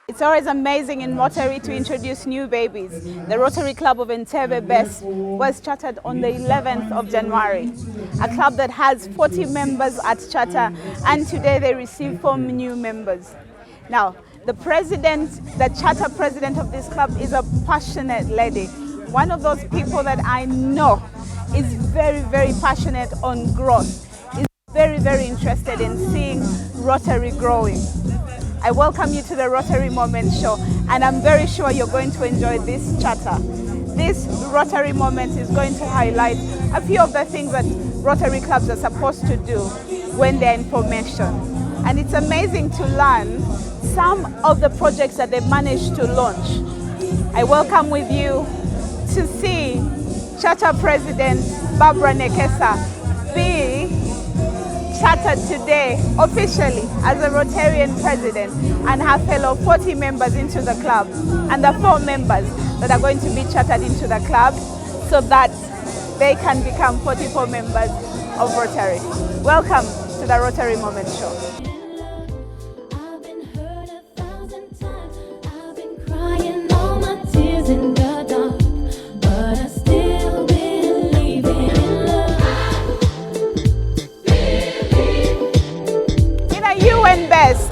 It's always amazing in Rotary to introduce new babies. The Rotary Club of Entebbe Best was chartered on the 11th of January. A club that has 40 members at charter, and today they receive 4 new members. Now, the charter president of this club is a passionate lady. One of those people that I know is very, very passionate on growth. Is very, very interested in seeing Rotary growing. I welcome you to the Rotary Moment Show, and I'm very sure you're going to enjoy this charter. This Rotary Moment is going to highlight a few of the things that Rotary clubs are supposed to do when they're in formation. And it's amazing to learn some of the projects that they managed to launch. I welcome with you to see Charter President Barbara Nesa be chartered today officially as a Rotarian president, and her fellow 40 members into the club, and the 4 members that are going to be chartered into the club so that they can become 44 members of Rotary. Welcome to the Rotary Moment Show.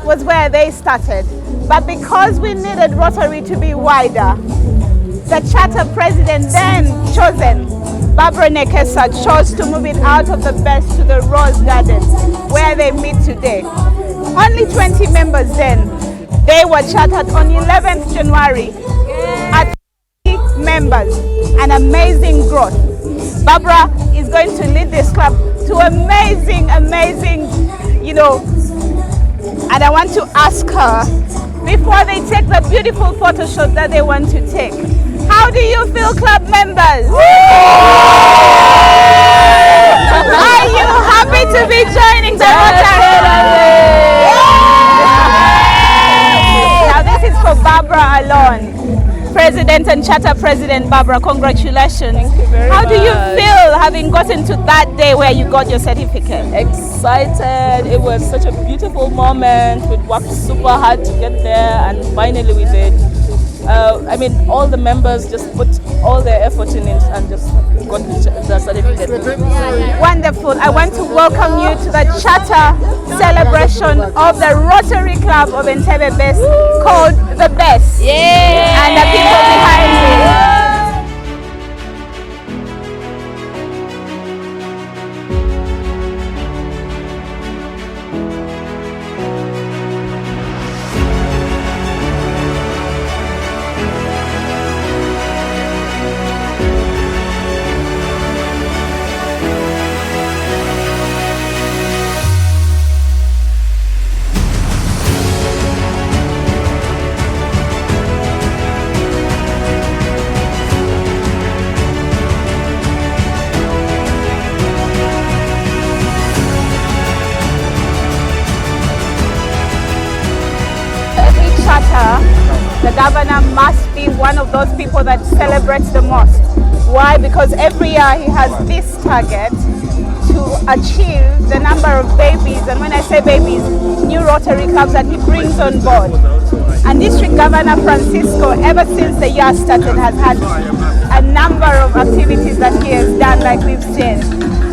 Was where they started, but because we needed Rotary to be wider, the charter president then chosen, Barbara Nesa, chose to move it out of the Best to the Rose Garden, where they meet today. Only 20 members then. They were chartered on 11th January at 20 members, an amazing growth. Barbara is going to lead this club to amazing, and I want to ask her, before they take the beautiful photo shoot that they want to take, how do you feel, club members? Are you happy to be joining the Rotary? Now this is for Barbara alone. President and Charter President Barbara, congratulations. Thank you very much. How do you feel having gotten to that day where you got your certificate? Excited. It was such a beautiful moment. We worked super hard to get there, and finally we did. All the members just put all their effort in it and just got the certificate. Wonderful. I want to welcome you to the charter celebration of the Rotary Club of Entebbe Best, called The Best. Yeah. And the people behind me. The governor must be one of those people that celebrates the most. Why? Because every year he has this target to achieve the number of babies, and when I say babies, new Rotary clubs that he brings on board. And District Governor Francisco, ever since the year started, has had a number of activities that he has done, like we've seen.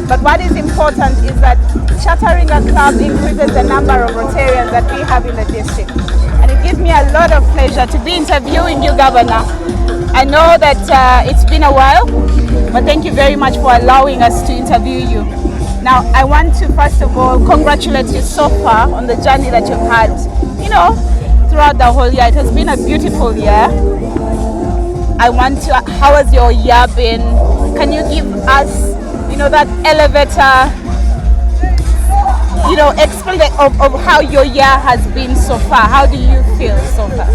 But what is important is that chartering a club increases the number of Rotarians that we have in the district. And it gives me a lot of pleasure to be interviewing you, Governor. I know that it's been a while, but thank you very much for allowing us to interview you. Now, I want to first of all congratulate you so far on the journey that you've had, throughout the whole year. It has been a beautiful year. How has your year been? Can you give us, that elevator, explain of how your year has been so far. How do you feel so far?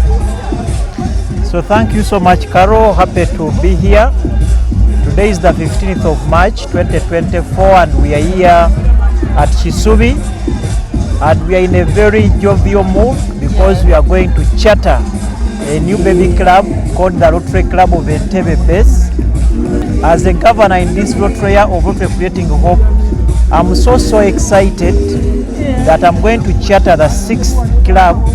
So thank you so much, Carol. Happy to be here. Today is the 15th of March 2024, and we are here at Kisubi, and we are in a very jovial mood because we are going to charter a new baby club called the Rotary Club of Entebbe Best. As a governor in this Rotary of Rotary Creating Hope, I'm so excited that I'm going to charter the 6th club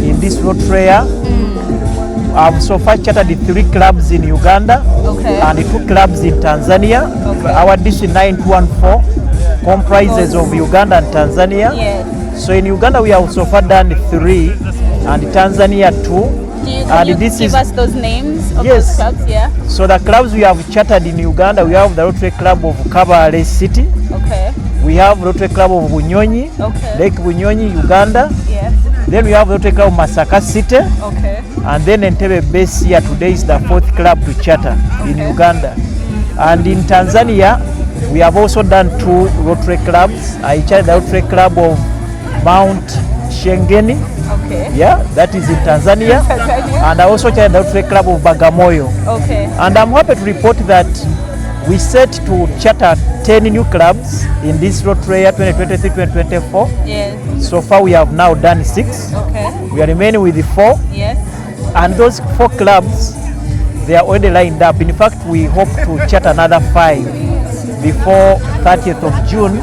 in this Rotary. I've so far chartered 3 clubs in Uganda and 2 clubs in Tanzania. Our district 9214 comprises of Uganda and Tanzania. Yes. So in Uganda we have so far done 3 and Tanzania 2. Can you give us those names of Yes. those clubs? Yeah. So the clubs we have chartered in Uganda, we have the Rotary Club of Kabale City. Okay. We have Rotary Club of Bunyonyi, Okay. Lake Bunyonyi, Uganda. Yes. Then we have Rotary Club of Masaka City. Okay. And then Entebbe base here today is the 4th club to charter in Uganda. And in Tanzania, we have also done 2 Rotary clubs. I chartered the Rotary Club of Mount Shengeni. Okay. Yeah, that is in Tanzania. And I also chartered the Rotary Club of Bagamoyo. Okay. And I'm happy to report that we set to charter 10 new clubs in this Rotary 2023-2024. Yes. So far we have now done 6. Okay. We are remaining with the 4. Yes. And those 4 clubs, they are already lined up. In fact, we hope to charter another 5 before 30th of June.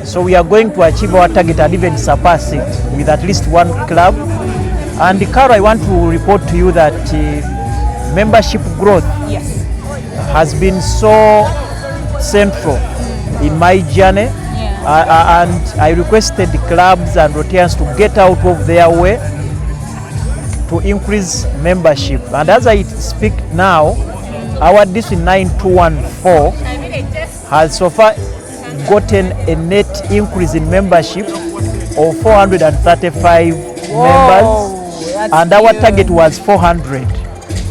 So we are going to achieve our target and even surpass it with at least 1 club. And Karo, I want to report to you that membership growth Yes. has been so central in my journey. Yeah. And I requested the clubs and Rotarians to get out of their way to increase membership. And as I speak now, our district 9214 has so far gotten a net increase in membership of 435 members, and our target was 400.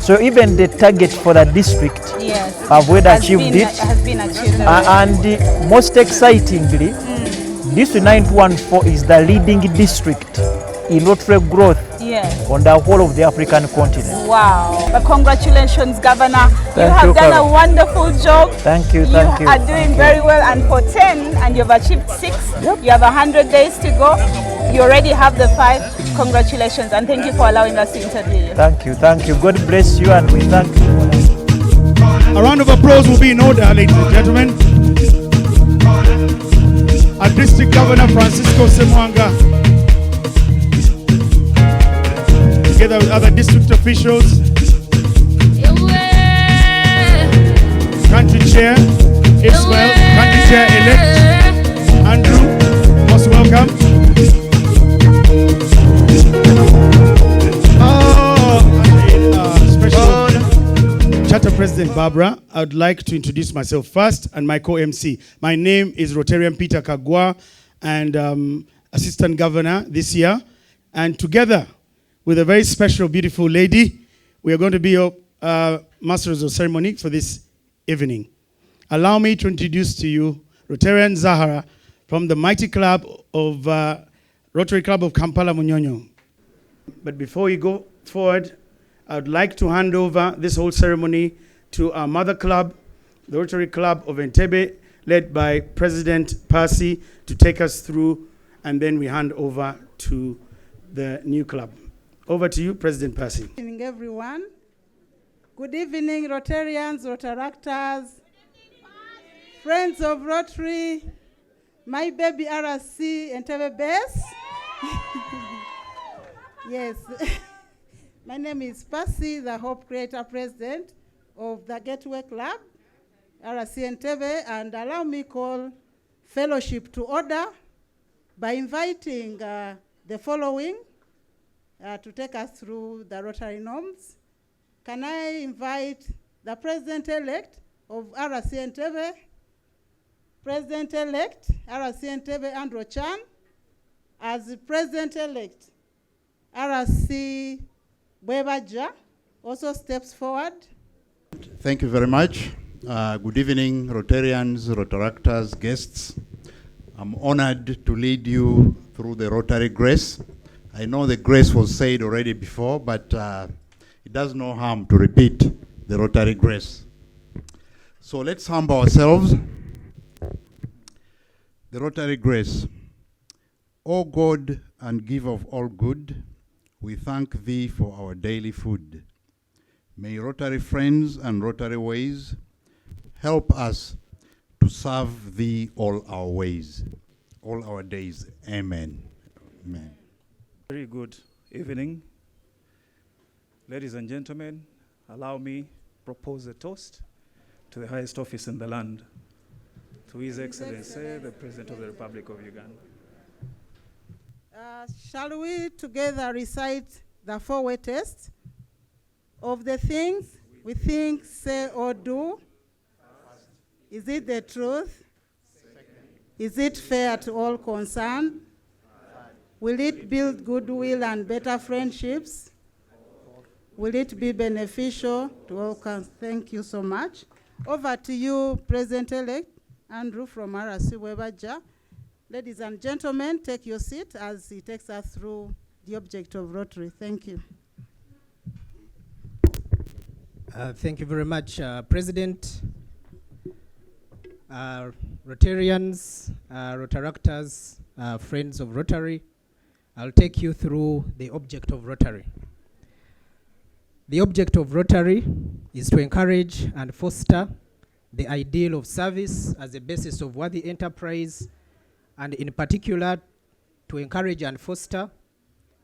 So even the target for the district, Yes. have already achieved it. Has been achieved. And most excitingly, District 914 is the leading district in Rotary growth Yes. on the whole of the African continent. Wow. But congratulations, Governor. You Thank have you, done Carol. a wonderful job. Thank you, thank you. You are doing very well, and for 10, and you've achieved 6. Yep. You have 100 days to go. You already have the 5. Congratulations, and thank you for allowing us to interview you. Thank you, thank you. God bless you, and we thank you. A round of applause will be in order, ladies and gentlemen. Our District Governor Francisco Semwanga, together with other district officials, Country Chair Ismail, Country Chair elect Andrew, most welcome. Special Charter President Barbara, I would like to introduce myself first and my co-MC. My name is Rotarian Peter Kagwa, and Assistant Governor this year. And together with a very special, beautiful lady, we are going to be your Masters of Ceremony for this evening. Allow me to introduce to you Rotarian Zahara from the mighty club of Rotary Club of Kampala Munyonyo. But before we go forward, I would like to hand over this whole ceremony to our mother club, the Rotary Club of Entebbe, led by President Percy, to take us through, and then we hand over to the new club. Over to you, President Percy. Good evening, everyone. Good evening, Rotarians, Rotaractors, friends of Rotary, my baby RC Entebbe base. Yes. My name is Percy, the Hope Creator President of the Gateway Club, RC Entebbe, and allow me call fellowship to order by inviting the following to take us through the Rotary norms. Can I invite the President-elect of RC Entebbe, President-elect RC Entebbe Andrew Chan, as President-elect RC Bwebaja also steps forward. Thank you very much. Good evening, Rotarians, Rotaractors, guests. I'm honored to lead you through the Rotary Grace. I know the grace was said already before, but it does no harm to repeat the Rotary Grace. So let's humble ourselves. The Rotary Grace. O God and giver of all good, we thank thee for our daily food. May Rotary friends and Rotary ways help us to serve thee all our ways. all our days. Amen. Amen. Very good evening. Ladies and gentlemen, allow me propose a toast to the highest office in the land, to His Excellency, the President of the Republic of Uganda. Shall we together recite the four-way test of the things we think, say, or do? Is it the truth? Is it fair to all concerned? Will it build goodwill and better friendships? Will it be beneficial to all concerned? Thank you so much. Over to you, President-elect Andrew from RC Webaja. Ladies and gentlemen, take your seat as he takes us through the object of Rotary. Thank you. Thank you very much, President. Rotarians, Rotaractors, friends of Rotary, I'll take you through the object of Rotary. The object of Rotary is to encourage and foster the ideal of service as a basis of worthy enterprise, and in particular, to encourage and foster,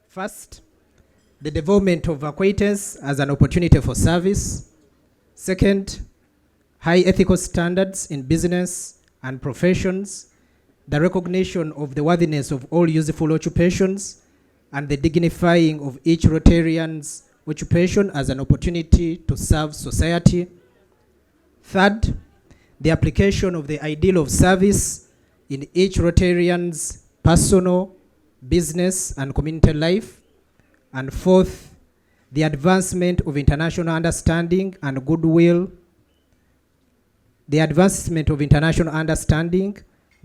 first, the development of acquaintance as an opportunity for service. Second, high ethical standards in business and professions, the recognition of the worthiness of all useful occupations, and the dignifying of each Rotarian's occupation as an opportunity to serve society. Third, the application of the ideal of service in each Rotarian's personal, business, and community life. And fourth, the advancement of international understanding and goodwill. The advancement of international understanding,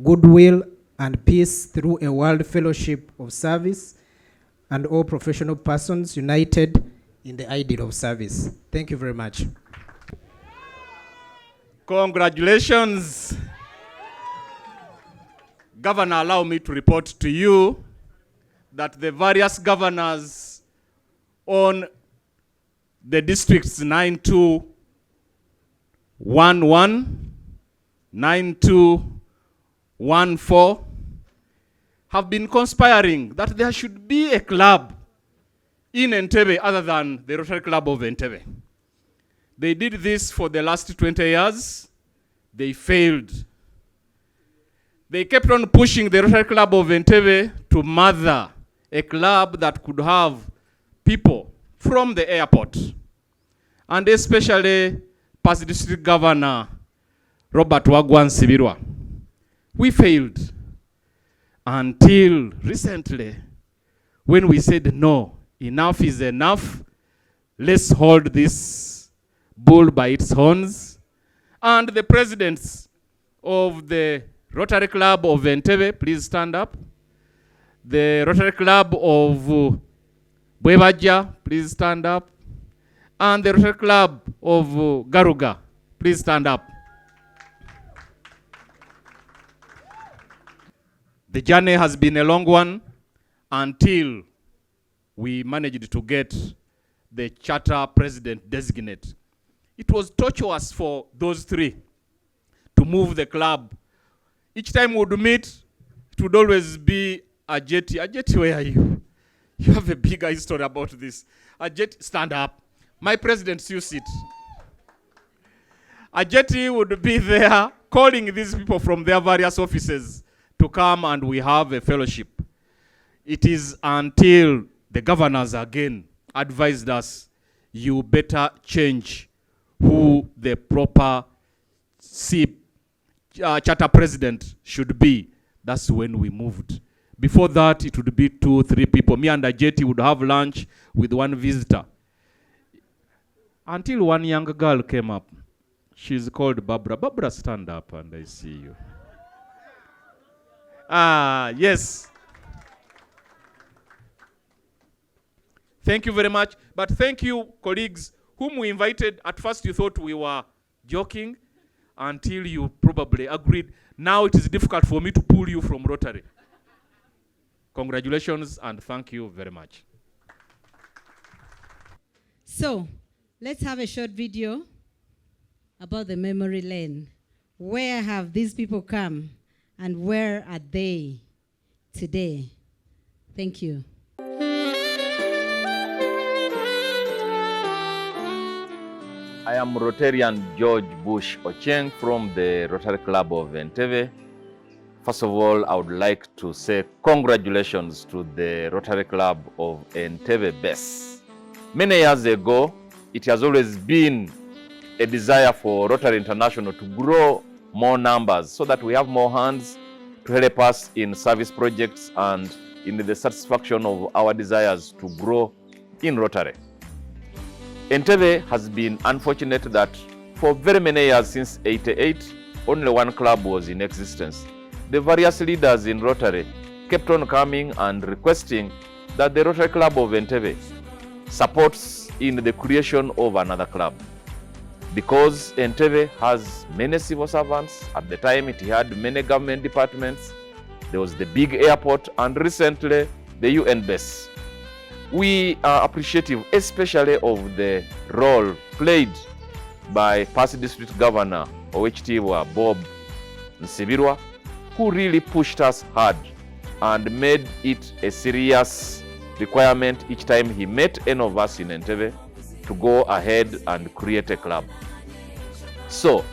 goodwill, and peace through a world fellowship of service and all professional persons united in the ideal of service. Thank you very much. Congratulations. Governor, allow me to report to you that the various governors on the districts 9211, 9214 have been conspiring that there should be a club in Entebbe other than the Rotary Club of Entebbe. They did this for the last 20 years. They failed. They kept on pushing the Rotary Club of Entebbe to mother a club that could have people from the airport, and especially past district governor Robert Wagwan Sibirwa. We failed until recently when we said no, enough is enough. Let's hold this bull by its horns. And the presidents of the Rotary Club of Entebbe, please stand up. The Rotary Club of Bwebaja, please stand up. And the Rotary Club of Garuga, please stand up. The journey has been a long one until we managed to get the charter president designate. It was tortuous for those three to move the club. Each time we would meet, it would always be Ajeti. Ajeti, where are you? You have a bigger history about this. Ajeti, stand up. My president, you sit. Ajeti would be there calling these people from their various offices to come, and we have a fellowship. It is until the governors again advised us, you better change who the proper charter president should be. That's when we moved. Before that, it would be 2-3 people. Me and Ajeti would have lunch with one visitor. Until one young girl came up. She's called Barbara. Barbara, stand up and I see you. Yes. Thank you very much. But thank you, colleagues, whom we invited. At first you thought we were joking until you probably agreed. Now it is difficult for me to pull you from Rotary. Congratulations and thank you very much. So, let's have a short video about the memory lane. Where have these people come and where are they today? Thank you. I am Rotarian George Bush Ocheng from the Rotary Club of Entebbe. First of all, I would like to say congratulations to the Rotary Club of Entebbe BES. Many years ago, it has always been a desire for Rotary International to grow more numbers so that we have more hands to help us in service projects and in the satisfaction of our desires to grow in Rotary. Entebbe has been unfortunate that for very many years, since '88, only one club was in existence. The various leaders in Rotary kept on coming and requesting that the Rotary Club of Entebbe supports in the creation of another club. Because Entebbe has many civil servants, at the time it had many government departments, there was the big airport, and recently the UN base. We are appreciative especially of the role played by past district governor Owechitiibwa Bob Nsibirwa, who really pushed us hard and made it a serious requirement each time he met any of us in Entebbe to go ahead and create a club. So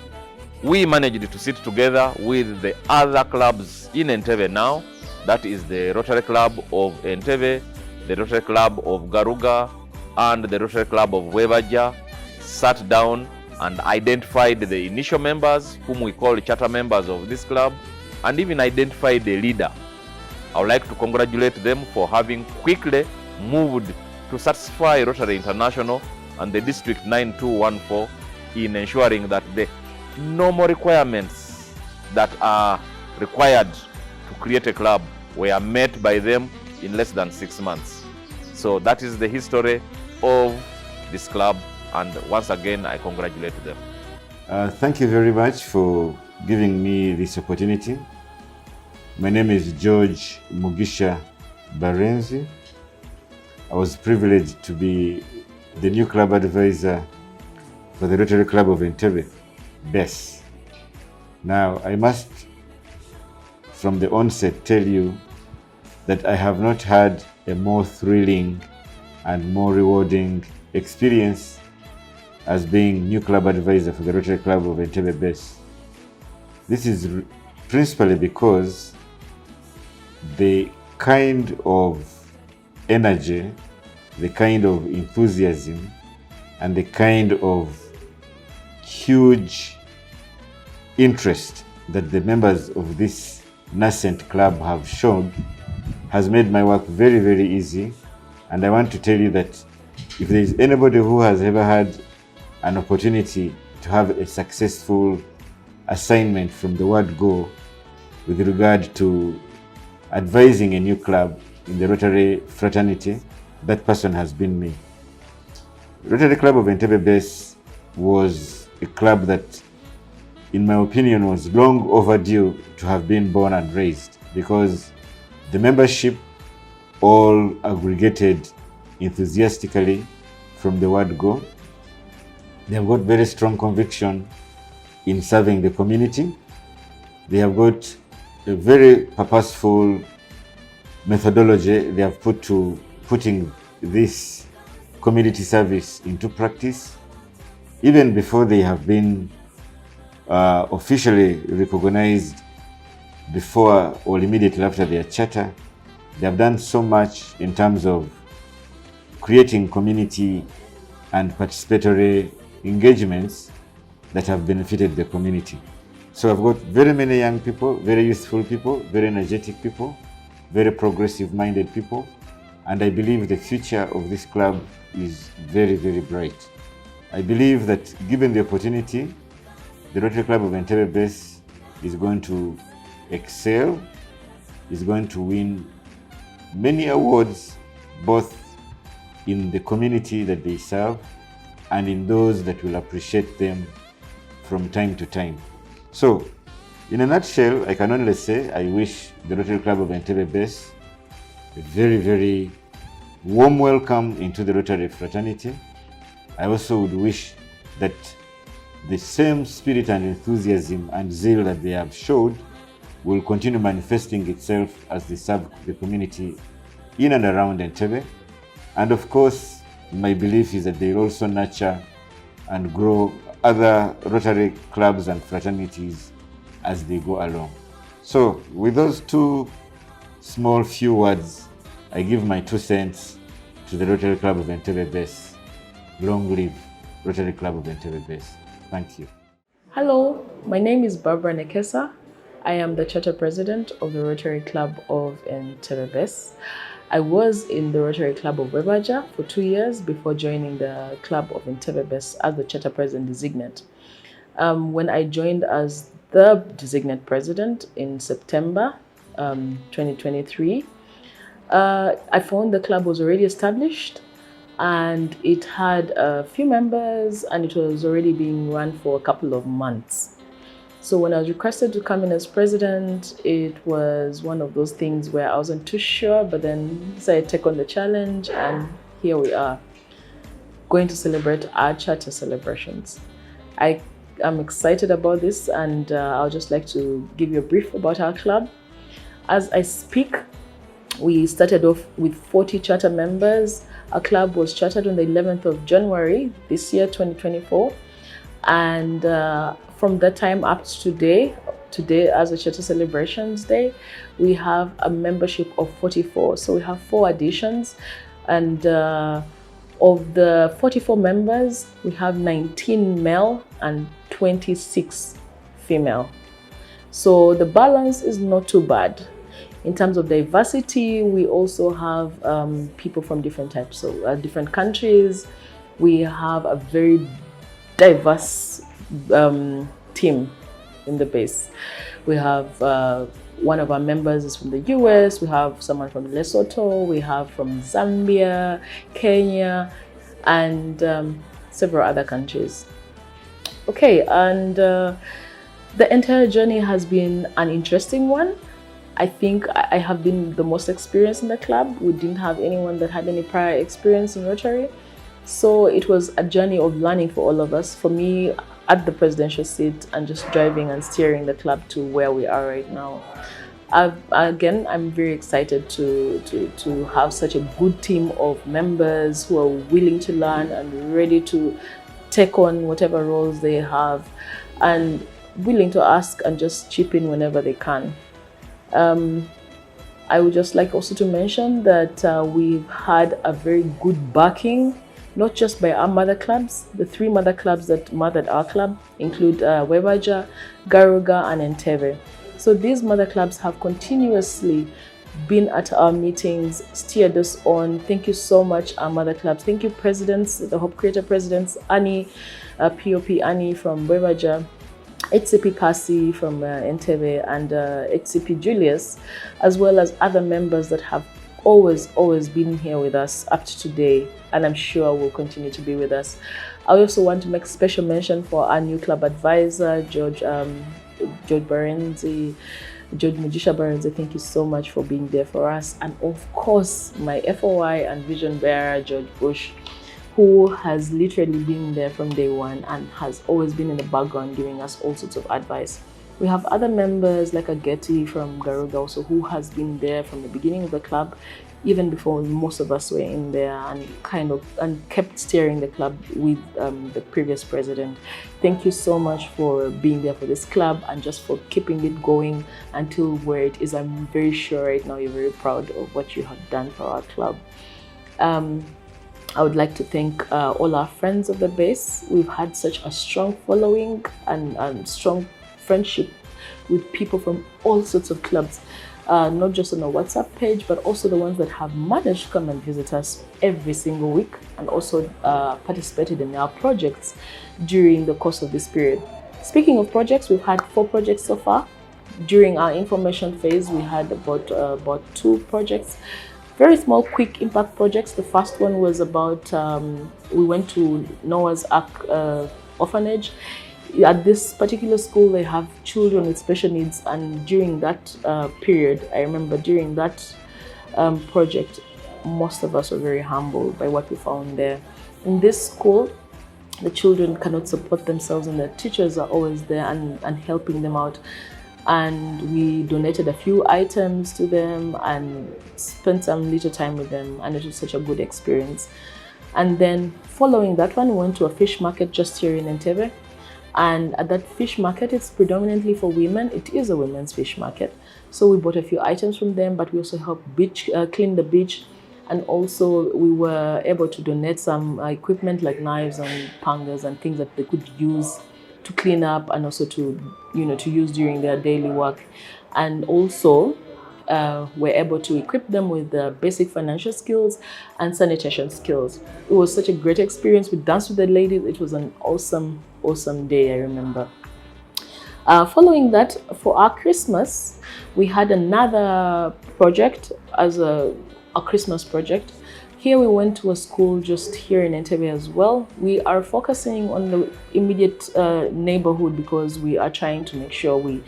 we managed to sit together with the other clubs in Entebbe now, that is the Rotary Club of Entebbe, the Rotary Club of Garuga, and the Rotary Club of Webaja, sat down and identified the initial members, whom we call charter members of this club, and even identified the leader. I would like to congratulate them for having quickly moved to satisfy Rotary International and the District 9214 in ensuring that the normal requirements that are required to create a club were met by them in less than 6 months. So that is the history of this club, and once again I congratulate them. Thank you very much for giving me this opportunity. My name is George Mugisha Barenzi. I was privileged to be the new club advisor for the Rotary Club of Entebbe, BES. Now, I must from the onset tell you that I have not had a more thrilling and more rewarding experience as being new club advisor for the Rotary Club of Entebbe BES. This is principally because the kind of energy, the kind of enthusiasm, and the kind of huge interest that the members of this nascent club have shown has made my work very, very easy. And I want to tell you that if there is anybody who has ever had an opportunity to have a successful assignment from the word go with regard to advising a new club in the Rotary fraternity, that person has been me. Rotary Club of Entebbe BES was a club that, in my opinion, was long overdue to have been born and raised, because the membership all aggregated enthusiastically from the word go. They have got very strong conviction in serving the community. They have got a very purposeful methodology they have put to putting this community service into practice. Even before they have been officially recognized before or immediately after their charter, they have done so much in terms of creating community and participatory engagements that have benefited the community. So I've got very many young people, very youthful people, very energetic people, very progressive-minded people, and I believe the future of this club is very, very bright. I believe that given the opportunity, the Rotary Club of Entebbe BES is going to excel, is going to win many awards, both in the community that they serve and in those that will appreciate them from time to time. So, in a nutshell, I can only say I wish the Rotary Club of Entebbe BES a very, very warm welcome into the Rotary fraternity. I also would wish that the same spirit and enthusiasm and zeal that they have showed will continue manifesting itself as they serve the community in and around Entebbe. And of course, my belief is that they will also nurture and grow other Rotary clubs and fraternities as they go along. So with those two small few words, I give my 2 cents to the Rotary Club of Entebbe Base. Long live Rotary Club of Entebbe Base. Thank you. Hello, my name is Barbara Nekesa. I am the Charter President of the Rotary Club of Entebbe Base. I was in the Rotary Club of Webaja for 2 years before joining the Club of Entebbe Base as the Charter President designate. When I joined as the designate president in September 2023, I found the club was already established and it had a few members and it was already being run for a couple of months. So when I was requested to come in as president, it was one of those things where I wasn't too sure, but then decided to take on the challenge, and here we are, going to celebrate our charter celebrations. I am excited about this, and I'll just like to give you a brief about our club. As I speak, we started off with 40 charter members. Our club was chartered on the 11th of January this year, 2024, and from that time up to today as a Charter Celebrations Day, we have a membership of 44. So we have 4 additions, and of the 44 members, we have 19 male and 26 female. So the balance is not too bad. In terms of diversity, we also have people from different types, so different countries. We have a very diverse team in the base. We have one of our members is from the US, we have someone from Lesotho, we have from Zambia, Kenya, and several other countries. Okay, and the entire journey has been an interesting one. I think I have been the most experienced in the club. We didn't have anyone that had any prior experience in Rotary. So it was a journey of learning for all of us. For me, at the presidential seat and just driving and steering the club to where we are right now. Again, I'm very excited to have such a good team of members who are willing to learn and ready to take on whatever roles they have and willing to ask and just chip in whenever they can. I would just like also to mention that we've had a very good backing, not just by our mother clubs. The 3 mother clubs that mothered our club include Webaja, Garuga, and Entebbe. So these mother clubs have continuously been at our meetings, steered us on. Thank you so much, our mother clubs. Thank you, presidents, the Hope Creator presidents, Annie, POP Annie from Webaja, HCP Pasi from Entebbe, and HCP Julius, as well as other members that have always been here with us up to today, and I'm sure will continue to be with us. I also want to make special mention for our new club advisor, George Barenzi, George Mujisha Barenzi. Thank you so much for being there for us, and of course my FOI and vision bearer, George Bush, who has literally been there from day one and has always been in the background giving us all sorts of advice. We have other members like Ageti from Garuga also, who has been there from the beginning of the club, even before most of us were in there, and kept steering the club with the previous president. Thank you so much for being there for this club and just for keeping it going until where it is. I'm very sure right now you're very proud of what you have done for our club. I would like to thank all our friends of the base. We've had such a strong following and strong friendship with people from all sorts of clubs, not just on a WhatsApp page, but also the ones that have managed to come and visit us every single week and also participated in our projects during the course of this period. Speaking of projects, we've had 4 projects so far. During our information phase, we had about 2 projects. Very small, quick impact projects. The first one was about, we went to Noah's Ark orphanage. At this particular school, they have children with special needs, and during that period, I remember during that project, most of us were very humbled by what we found there. In this school, the children cannot support themselves and the teachers are always there and helping them out. and we donated a few items to them and spent some little time with them, and it was such a good experience. And then following that one, we went to a fish market just here in Entebbe. And at that fish market, it's predominantly for women. It is a women's fish market. So we bought a few items from them, but we also helped clean the beach. And also we were able to donate some equipment like knives and pangas and things that they could use to clean up and also to use during their daily work. And also we're able to equip them with the basic financial skills and sanitation skills. It was such a great experience. We danced with the ladies. It was an awesome day, I remember. Following that, for our Christmas, we had another project as a Christmas project. Here we went to a school just here in Entebbe as well. We are focusing on the immediate neighborhood because we are trying to make sure we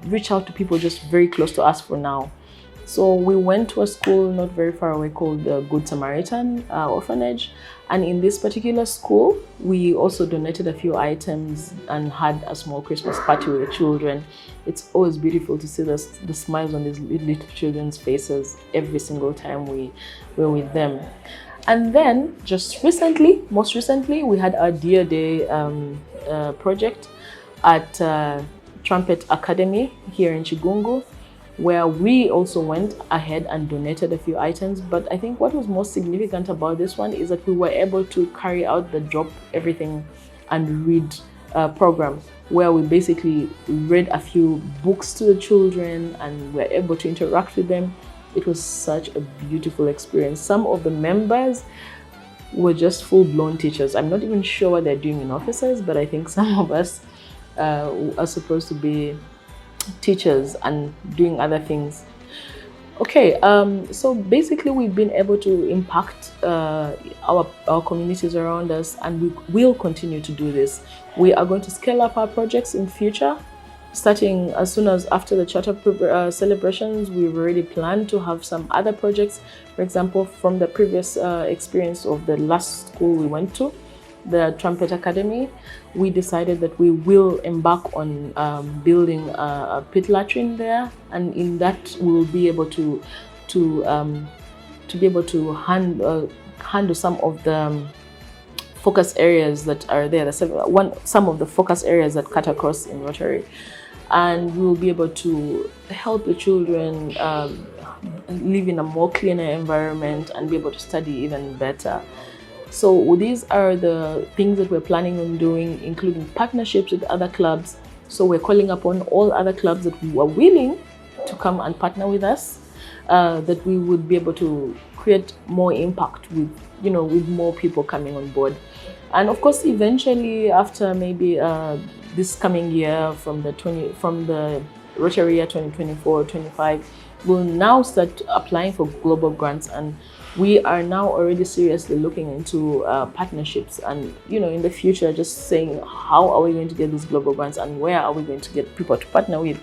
reach out to people just very close to us for now. So we went to a school not very far away called the Good Samaritan Orphanage. And in this particular school, we also donated a few items and had a small Christmas party with the children. It's always beautiful to see the smiles on these little children's faces every single time we're with them. And then most recently, we had our Dear Day project at Trumpet Academy here in Chigungu, where we also went ahead and donated a few items. But I think what was most significant about this one is that we were able to carry out the Drop Everything and Read program, where we basically read a few books to the children and were able to interact with them. It was such a beautiful experience. Some of the members were just full-blown teachers. I'm not even sure what they're doing in offices, but I think some of us are supposed to be teachers and doing other things. Okay, so basically we've been able to impact our communities around us, and we will continue to do this. We are going to scale up our projects in future, starting as soon as after the charter celebrations. We've already planned to have some other projects. For example, from the previous experience of the last school we went to, the Trumpet Academy, we decided that we will embark on building a pit latrine there, and in that we will be able to handle some of the focus areas that are there. Some of the focus areas that cut across in Rotary, and we will be able to help the children live in a more cleaner environment and be able to study even better. So these are the things that we're planning on doing, including partnerships with other clubs. So we're calling upon all other clubs that are willing to come and partner with us, that we would be able to create more impact with more people coming on board. And of course, eventually, after maybe this coming year, from the Rotary year 2024-25, we'll now start applying for global grants, and we are now already seriously looking into partnerships, and in the future just saying how are we going to get these global grants and where are we going to get people to partner with.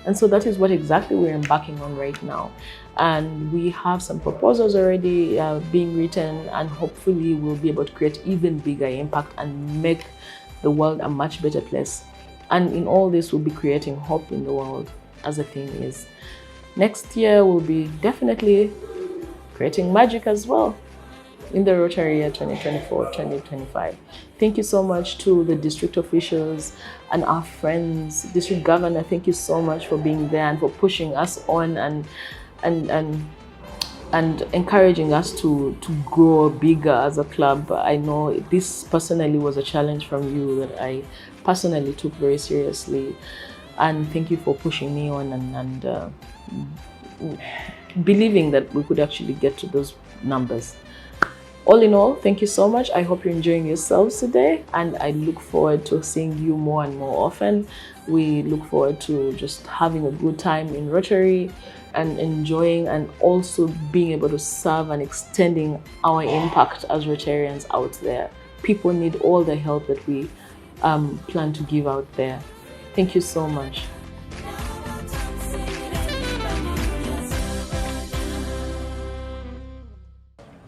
And so that is what exactly we're embarking on right now, and we have some proposals already being written, and hopefully we'll be able to create even bigger impact and make the world a much better place. And in all this, we'll be creating hope in the world, as the theme is. Next year we'll be definitely creating magic as well in the Rotary year 2024-2025. Thank you so much to the district officials and our friends. District Governor, thank you so much for being there and for pushing us on and encouraging us to grow bigger as a club. I know this personally was a challenge from you that I personally took very seriously, and thank you for pushing me on and believing that we could actually get to those numbers. All in all, thank you so much. I hope you're enjoying yourselves today, and I look forward to seeing you more and more often. We look forward to just having a good time in Rotary and enjoying, and also being able to serve and extending our impact as Rotarians out there. People need all the help that we plan to give out there. Thank you so much.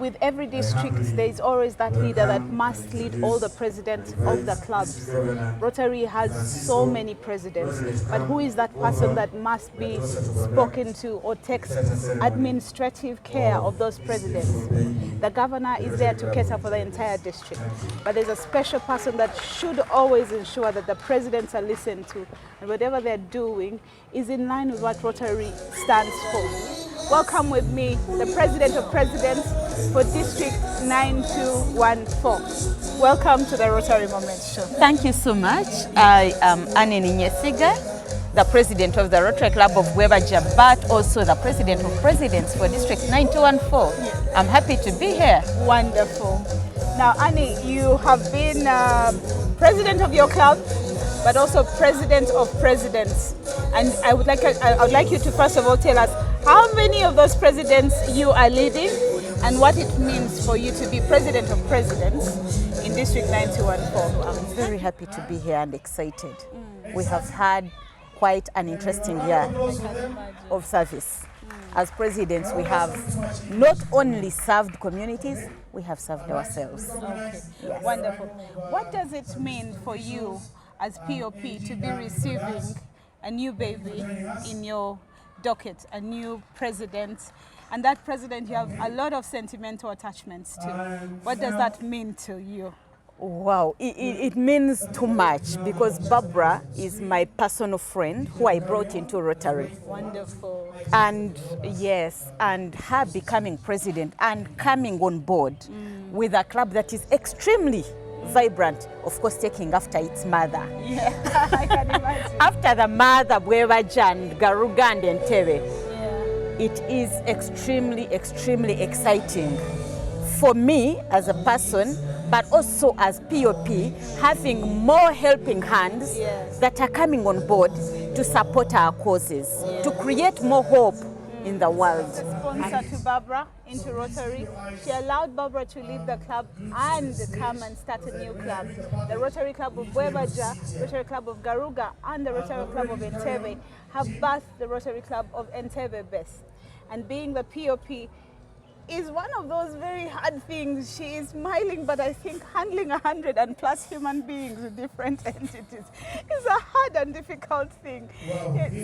with every district, there's always that leader that must lead all the presidents of the clubs. Rotary has so many presidents, but who is that person that must be spoken to or takes administrative care of those presidents? The governor is there to cater for the entire district, but there's a special person that should always ensure that the presidents are listened to and whatever they're doing is in line with what Rotary stands for. Welcome with me, the President of Presidents for District 9214. Welcome to the Rotary Moment Show. Thank you so much. I am Annie Nyesiga, the President of the Rotary Club of Webaja, but also the President of Presidents for District 9214. Yes. I'm happy to be here. Wonderful. Now, Annie, you have been President of your club, but also President of Presidents. And I would like you to first of all tell us how many of those presidents you are leading and what it means for you to be President of Presidents in District 9214. I'm very happy to be here and excited. We have had quite an interesting year of service. As presidents, we have not only served communities, we have served ourselves. Okay. Yes. Wonderful. What does it mean for you as POP to be receiving a new baby in your docket, a new president, and that president you have a lot of sentimental attachments to? What does that mean to you? Wow, it means too much because Barbara is my personal friend who I brought into Rotary. Wonderful. And yes, and her becoming president and coming on board with a club that is extremely vibrant, of course taking after its mother. Yeah, I can imagine. After the mother, Bwebaja and Garuga and Entebbe, it is extremely, extremely exciting for me as a person, but also as POP, having more helping hands that are coming on board to support our causes, to create more hope in the world. Sponsor to Barbara into Rotary. She allowed Barbara to leave the club and come and start a new club. The Rotary Club of Webaja, Rotary Club of Garuga, and the Rotary Club of Entebbe have birthed the Rotary Club of Entebbe Best. And being the POP is one of those very hard things. She is smiling, but I think handling 100 and plus human beings with different entities is a hard and difficult thing.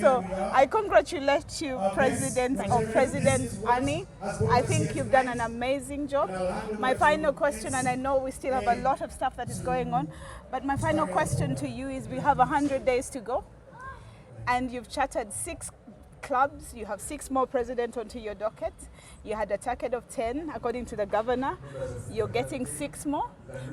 So I congratulate you, President of Presidents, Annie. I think you've done an amazing job. My final question, and I know we still have a lot of stuff that is going on, but my final question to you is we have 100 days to go, and you've chartered 6 clubs, you have 6 more presidents onto your docket. You had a target of 10 according to the governor. You're getting 6 more.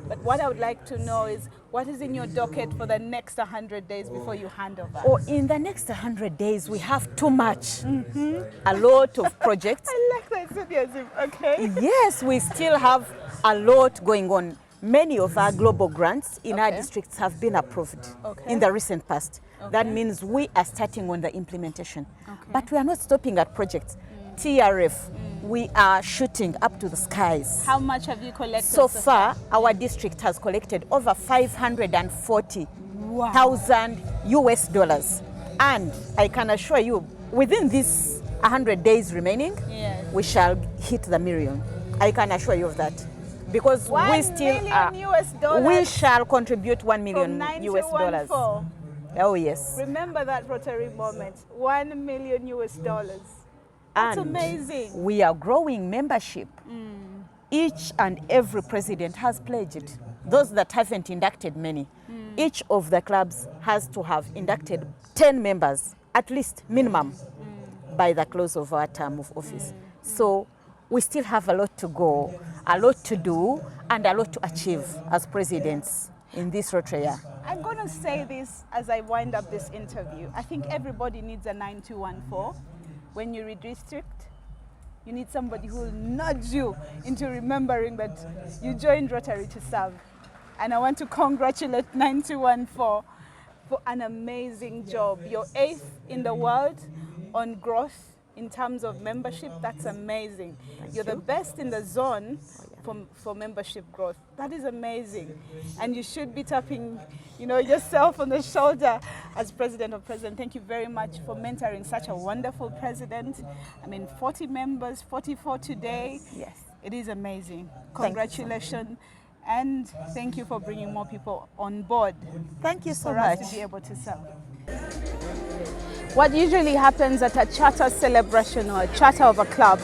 But what I would like to know is what is in your docket for the next 100 days before you hand over? Oh, in the next 100 days, we have too much. A lot of projects. I like the enthusiasm, okay. Yes, we still have a lot going on. Many of our global grants in our districts have been approved in the recent past. That means we are starting on the implementation. But we are not stopping at projects. TRF, we are shooting up to the skies. How much have you collected? So far, our district has collected over $540,000 US dollars. And I can assure you, within these 100 days remaining, we shall hit the million. I can assure you of that. Because we still we shall contribute $1 million US dollars. Oh yes. Remember that Rotary moment, $1 million US dollars. That's and amazing. We are growing membership. Each and every president has pledged. Those that haven't inducted many, each of the clubs has to have inducted 10 members, at least minimum, by the close of our term of office. So we still have a lot to go, a lot to do, and a lot to achieve as presidents in this Rotary year. I'm going to say this as I wind up this interview. I think everybody needs a 9214. When you redistrict, you need somebody who will nudge you into remembering that you joined Rotary to serve. And I want to congratulate 9214 for an amazing job. You're 8th in the world on growth in terms of membership. That's amazing. You're the best in the zone for membership growth. That is amazing. And you should be tapping yourself on the shoulder as President of President. Thank you very much for mentoring such a wonderful president. I mean, 40 members, 44 today. Yes. It is amazing. Congratulations. And thank you for bringing more people on board. Thank you so for much. us to be able to serve. What usually happens at a charter celebration or a charter of a club,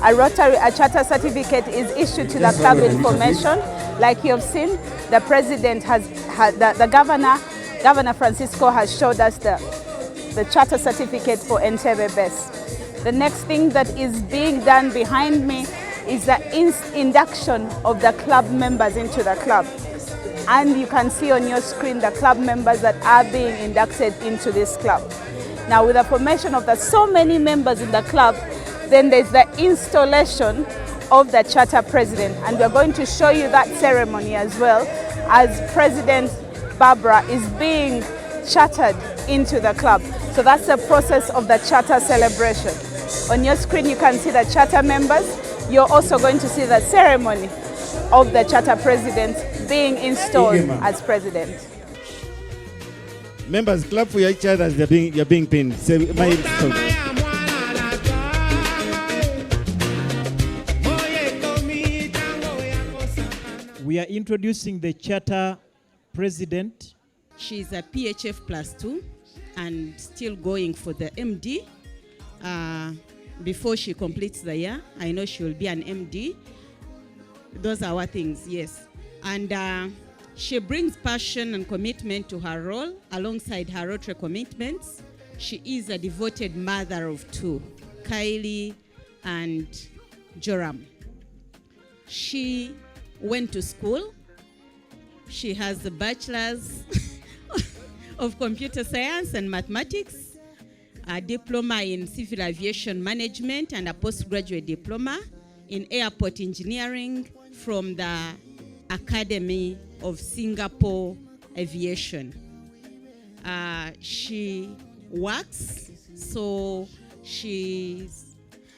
a charter certificate is issued to the club information. Like you have seen, the president the Governor Francisco has showed us the charter certificate for Entebbe Best. The next thing that is being done behind me is the induction of the club members into the club. And you can see on your screen the club members that are being inducted into this club. Now, with the formation of so many members in the club, then there's the installation of the charter president. And we're going to show you that ceremony as well, as President Barbara is being chartered into the club. So that's the process of the charter celebration. On your screen, you can see the charter members. You're also going to see the ceremony of the charter president being installed as president. Members, clap for each other as you're being pinned. Say, we are introducing the charter president. She's a PHF +2 and still going for the MD. Before she completes the year, I know she will be an MD. Those are our things, yes. And she brings passion and commitment to her role alongside her Rotary commitments. She is a devoted mother of 2, Kylie and Joram. She went to school. She has a bachelor's of computer science and mathematics, a diploma in civil aviation management, and a postgraduate diploma in airport engineering from the Academy of Singapore Aviation. She works, so she's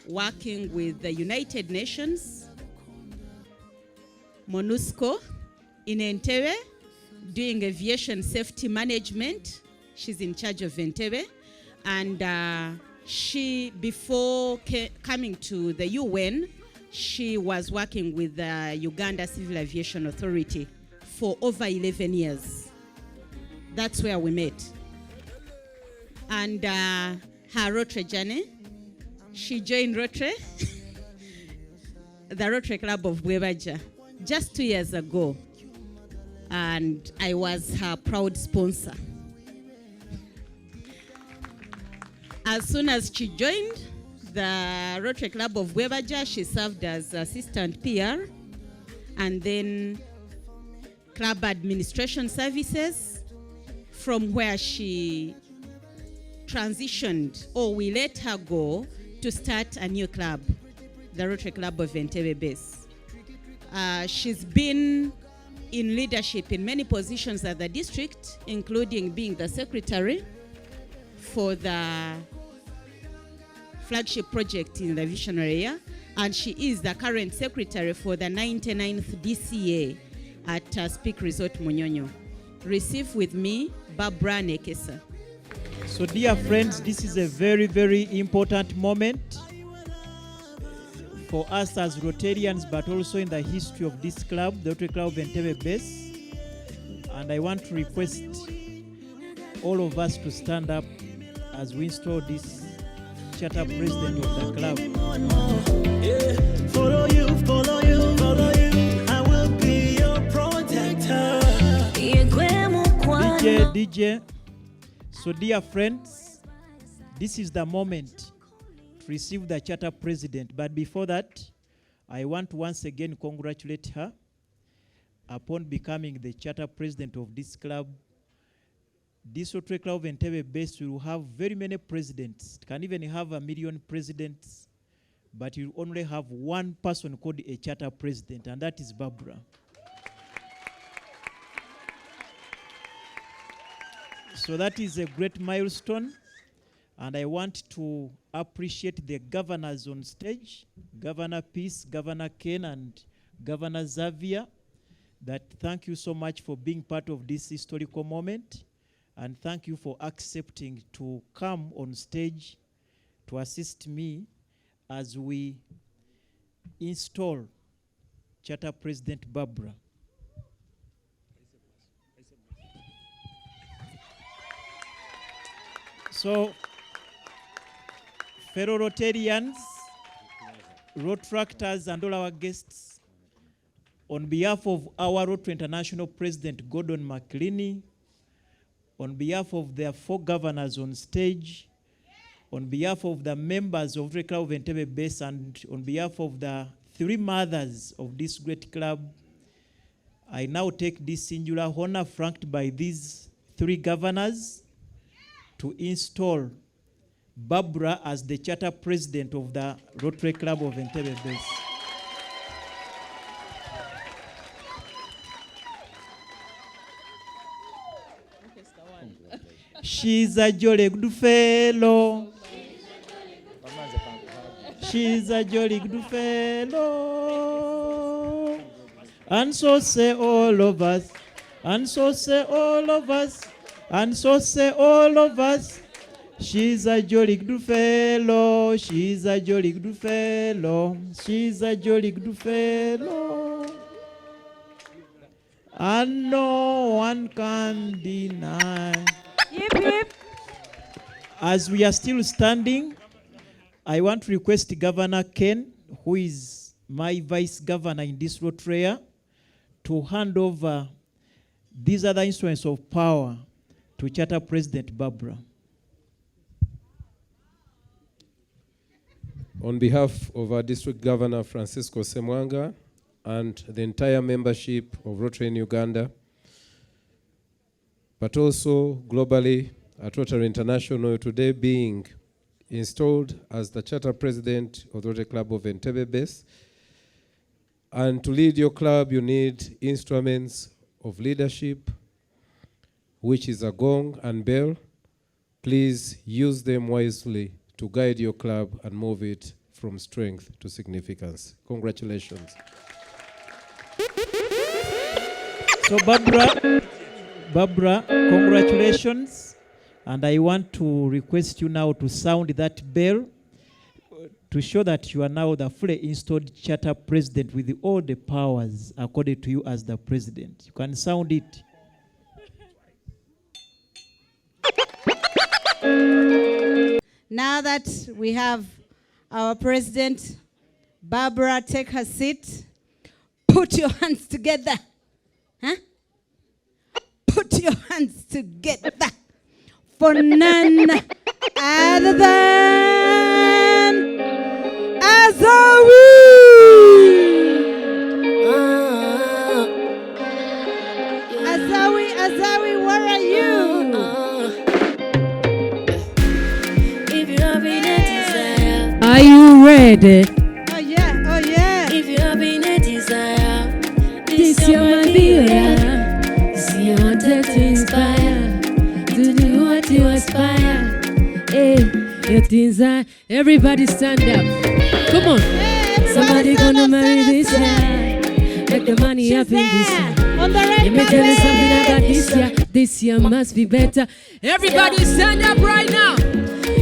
working with the United Nations, MONUSCO in Entebbe, doing aviation safety management. She's in charge of Entebbe. And she, before coming to the UN, she was working with the Uganda Civil Aviation Authority for over 11 years. That's where we met. And her Rotary journey, she joined Rotary, the Rotary Club of Bwebaja, just 2 years ago. And I was her proud sponsor. As soon as she joined the Rotary Club of Bwebaja, she served as assistant PR, and then club administration services, from where she transitioned, or we let her go to start a new club, the Rotary Club of Entebbe Base. She's been in leadership in many positions at the district, including being the secretary for the flagship project in the visionary year, and she is the current secretary for the 99th DCA at Speak Resort Munyonyo. Receive with me, Barbara Nekesa. So dear friends, this is a very, very important moment for us as Rotarians, but also in the history of this club, the Rotary Club of Entebbe Base. And I want to request all of us to stand up as we install this charter president of the club. Follow you, follow you, follow you. I will be your protector. DJ. So dear friends, this is the moment to receive the charter president. But before that, I want to once again congratulate her upon becoming the charter president of this club. This Rotary Club of Entebbe Base will have very many presidents. It can even have 1 million presidents, but you only have one person called a charter president, and that is Barbara. So that is a great milestone, and I want to appreciate the governors on stage, Governor Peace, Governor Ken, and Governor Xavier. That thank you so much for being part of this historical moment, and thank you for accepting to come on stage to assist me as we install Charter President Barbara. So, fellow Rotarians, Rotractors, and all our guests, on behalf of our Rotary International President Gordon McLeany, on behalf of their 4 governors on stage, on behalf of the members of the Club of Entebbe Base, and on behalf of the 3 mothers of this great club, I now take this singular honor franked by these 3 governors to install Barbara as the charter president of the Rotary Club of Entebbe Base. She's a jolly good fellow. She's a jolly good fellow. And so say all of us. And so say all of us. And so say all of us. She's a jolly good fellow. She's a jolly good fellow. She's a jolly good fellow. And no one can deny. Yip, yip. As we are still standing, I want to request Governor Ken, who is my vice governor in this Rotary, to hand over these other instruments of power to Charter President Barbara. On behalf of our District Governor Francisco Semwanga and the entire membership of Rotary in Uganda, but also globally at Rotary International, today being installed as the Charter President of the Rotary Club of Entebbe Base. And to lead your club, you need instruments of leadership, which is a gong and bell. Please use them wisely to guide your club and move it from strength to significance. Congratulations. So Barbara, congratulations. And I want to request you now to sound that bell to show that you are now the fully installed charter president with all the powers accorded to you as the president. You can sound it. Now that we have our president, Barbara, take her seat. Put your hands together. Huh? Put your hands together for none other than Azawi. Azawi, where are you? If you have been a desire, Are you ready? oh yeah. If you have been a desire, This year might be your year. See you wanted to inspire, to do what you aspire. Hey, your desire. Everybody stand up. Come on. Somebody gonna marry this year. Make the money happen this year. On the red Let me tell you something carpet. about this year. This year must be better. Everybody stand up right now.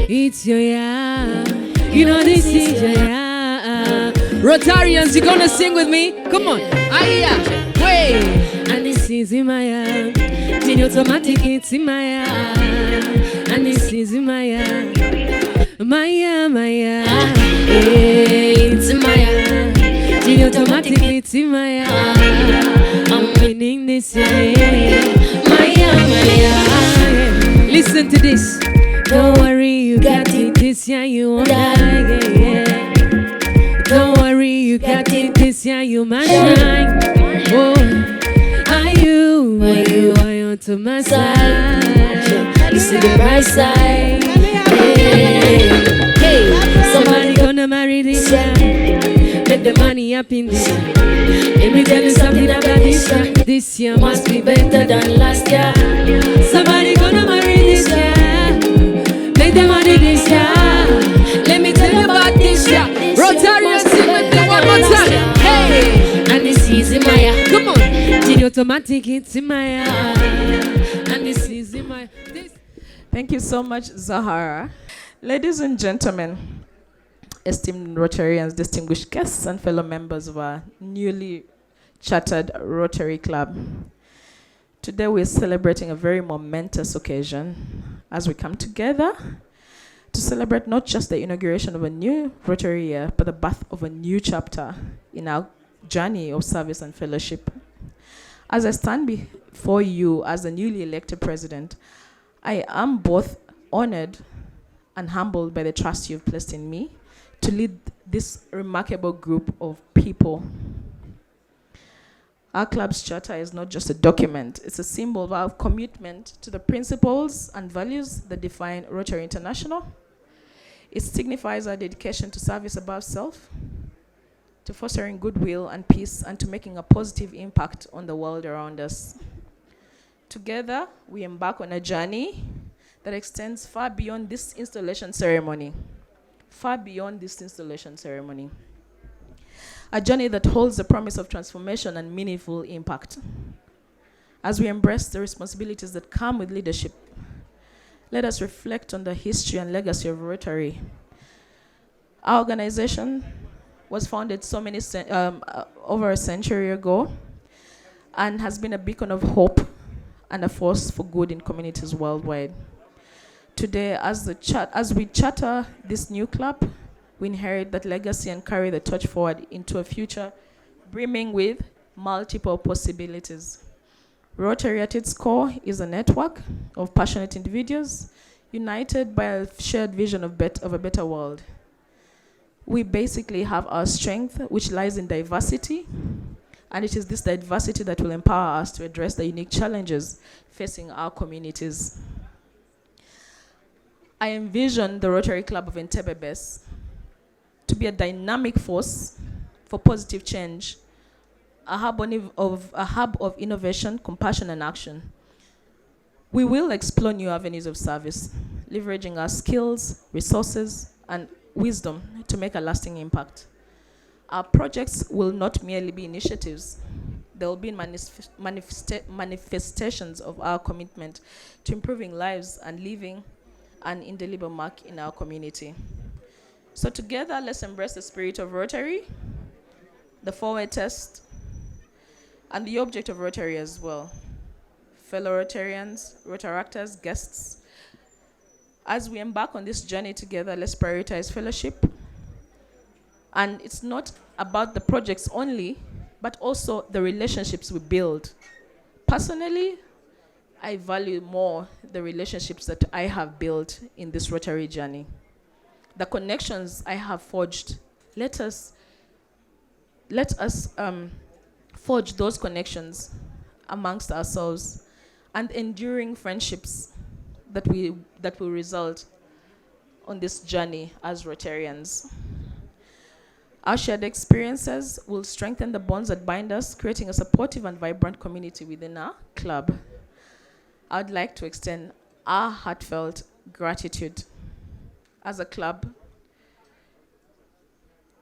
It's your year. You know this is your year. Rotarians, you gonna sing with me? Come on. Aya. Way. And this is in my year. Genie automatic, it's in my year. And this is in my year. My year. Hey, it's in my year. Genie automatic, it's in my year. I'm winning this year. My year. Listen to this. Don't worry, you got it this year. You won't die. Yeah. Don't worry, you got it this year. You must shine. Oh, are you to my side? You see the bright side. Hey, somebody gonna marry this year. Make the money up in this year. Let me tell you something about this year. This year must be better than last year. Somebody gonna marry this year. Make the money this year. Let me tell you about this year. Rotarians, sing with me one more time. Hey, and this is in my year. Come on, Genie automatic, it's in my year. And this is in my. Thank you so much, Zahara. Ladies and gentlemen, esteemed Rotarians, distinguished guests, and fellow members of our newly chartered Rotary Club. Today we're celebrating a very momentous occasion as we come together to celebrate not just the inauguration of a new Rotary year, but the birth of a new chapter in our journey of service and fellowship. As I stand before you as the newly elected president, I am both honored and humbled by the trust you've placed in me to lead this remarkable group of people. Our club's charter is not just a document, it's a symbol of our commitment to the principles and values that define Rotary International. It signifies our dedication to service above self, to fostering goodwill and peace, and to making a positive impact on the world around us. Together, we embark on a journey that extends far beyond this installation ceremony. Far beyond this installation ceremony. A journey that holds the promise of transformation and meaningful impact. As we embrace the responsibilities that come with leadership, let us reflect on the history and legacy of Rotary. Our organization was founded over a century ago and has been a beacon of hope and a force for good in communities worldwide. Today, as we charter this new club, we inherit that legacy and carry the torch forward into a future brimming with multiple possibilities. Rotary at its core is a network of passionate individuals united by a shared vision of a better world. We basically have our strength, which lies in diversity, and it is this diversity that will empower us to address the unique challenges facing our communities. I envision the Rotary Club of Entebbe best to be a dynamic force for positive change, a hub of innovation, compassion, and action. We will explore new avenues of service, leveraging our skills, resources, and wisdom to make a lasting impact. Our projects will not merely be initiatives. They will be manifestations of our commitment to improving lives and leaving an indelible mark in our community. So together, let's embrace the spirit of Rotary, the four-way test, and the object of Rotary as well. Fellow Rotarians, Rotaractors, guests, as we embark on this journey together, let's prioritize fellowship. And it's not about the projects only, but also the relationships we build. Personally, I value more the relationships that I have built in this Rotary journey. The connections I have forged, let us forge those connections amongst ourselves and enduring friendships that will result on this journey as Rotarians. Our shared experiences will strengthen the bonds that bind us, creating a supportive and vibrant community within our club. I'd like to extend our heartfelt gratitude as a club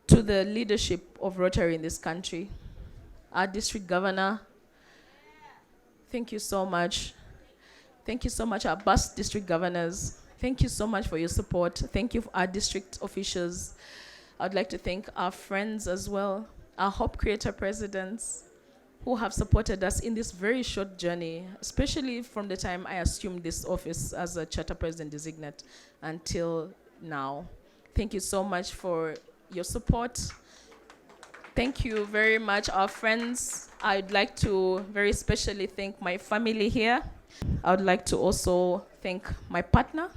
to the leadership of Rotary in this country. Our district governor, thank you so much. Thank you so much, our bus district governors. Thank you so much for your support. Thank you, our district officials. I'd like to thank our friends as well, our Hope Creator presidents, who have supported us in this very short journey, especially from the time I assumed this office as a charter president designate until now. Thank you so much for your support. Thank you very much, our friends. I'd like to very specially thank my family here. I would like to also thank my partner.